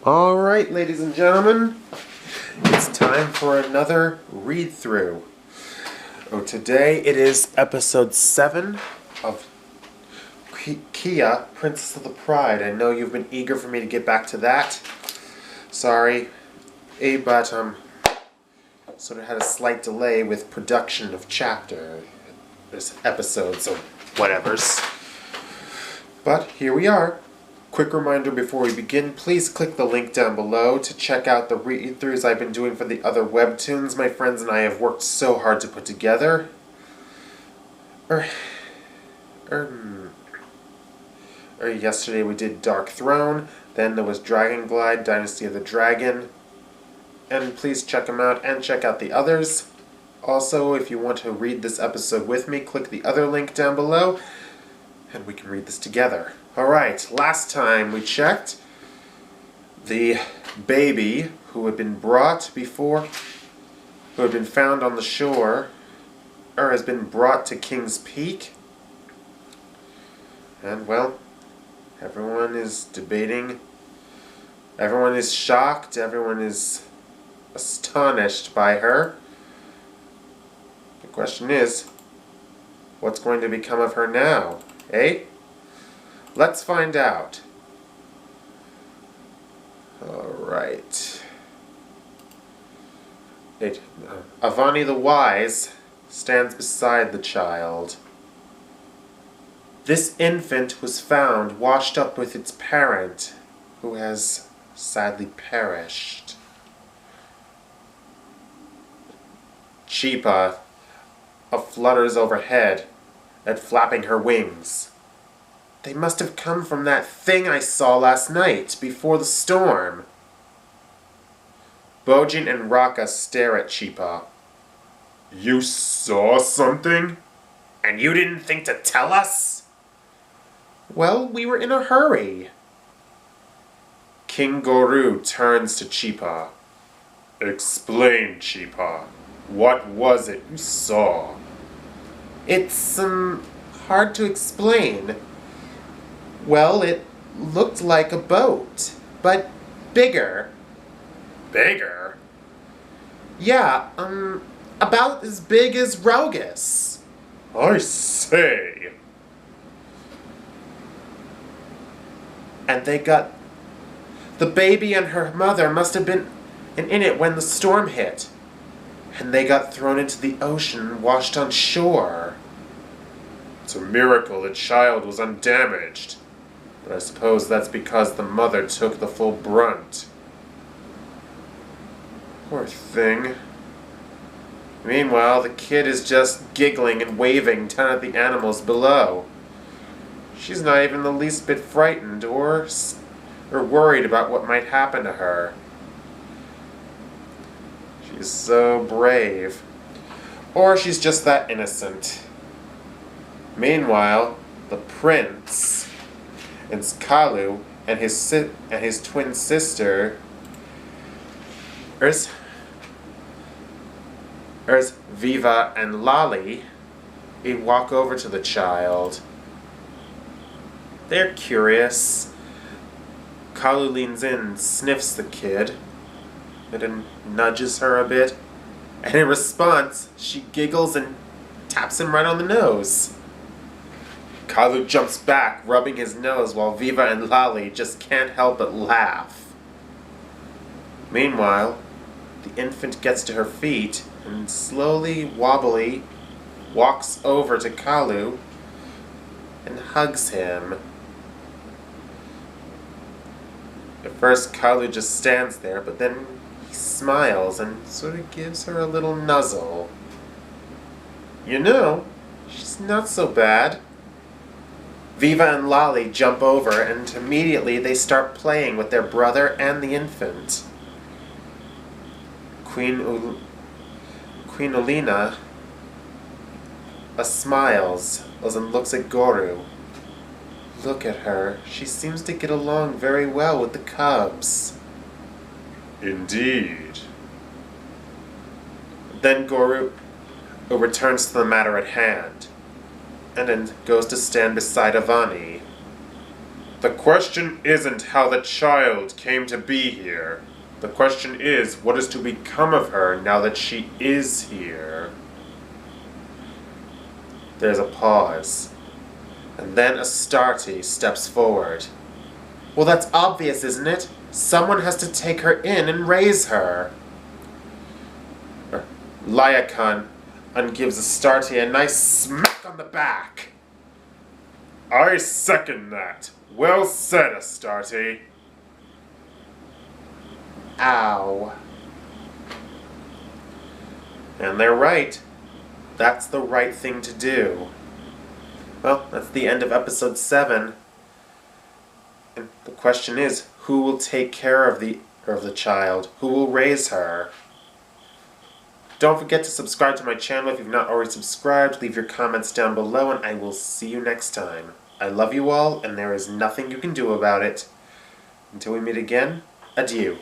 Alright, ladies and gentlemen, it's time for another read-through. Today it is episode 7 of Kia, Princess of the Pride. I know you've been eager for me to get back to that. Sorry, but sort of had a slight delay with production of this episode, so whatevers. But here we are. Quick reminder before we begin, please click the link down below to check out the read-throughs I've been doing for the other webtoons my friends and I have worked so hard to put together. Yesterday we did Dark Throne, then there was Dragon Glide, Dynasty of the Dragon, and please check them out and check out the others. Also, if you want to read this episode with me, click the other link down below, and we can read this together. Alright, last time we checked, the baby who had been brought before, who had been found on the shore, has been brought to King's Peak. And, well, everyone is debating, everyone is shocked, everyone is astonished by her. The question is, what's going to become of her now, eh? Let's find out. Alright. Avani the Wise stands beside the child. This infant was found washed up with its parent, who has sadly perished. Chipa flutters overhead at flapping her wings. They must have come from that thing I saw last night, before the storm. Bojin and Raka stare at Chipa. You saw something? And you didn't think to tell us? Well, we were in a hurry. King Goru turns to Chipa. Explain, Chipa. What was it you saw? It's, hard to explain. Well, it looked like a boat, but bigger. Bigger? Yeah, about as big as Rogus. I say. And the baby and her mother must have been in it when the storm hit. And they got thrown into the ocean and washed on shore. It's a miracle the child was undamaged. But I suppose that's because the mother took the full brunt. Poor thing. Meanwhile, the kid is just giggling and waving down at the animals below. She's not even the least bit frightened or worried about what might happen to her. She's so brave. Or she's just that innocent. Meanwhile, the prince and Kalu and his twin sister, Viva and Lali, they walk over to the child. They're curious. Kalu leans in, sniffs the kid, and then nudges her a bit. And in response, she giggles and taps him right on the nose. Kalu jumps back, rubbing his nose, while Viva and Lali just can't help but laugh. Meanwhile, the infant gets to her feet and slowly, wobbly, walks over to Kalu and hugs him. At first, Kalu just stands there, but then he smiles and sort of gives her a little nuzzle. You know, she's not so bad. Viva and Lali jump over, and immediately they start playing with their brother and the infant. Queen Olina smiles and looks at Goru. Look at her. She seems to get along very well with the cubs. Indeed. Then Goru returns to the matter at hand, and then goes to stand beside Avani. The question isn't how the child came to be here. The question is, what is to become of her now that she is here? There's a pause. And then Astarte steps forward. Well, that's obvious, isn't it? Someone has to take her in and raise her. Laocoon gives Astarte a nice smack on the back. I second that. Well said, Astarte. Ow. And they're right. That's the right thing to do. Well, that's the end of episode 7. And the question is, who will take care of the child? Who will raise her? Don't forget to subscribe to my channel if you've not already subscribed. Leave your comments down below, and I will see you next time. I love you all, and there is nothing you can do about it. Until we meet again, adieu.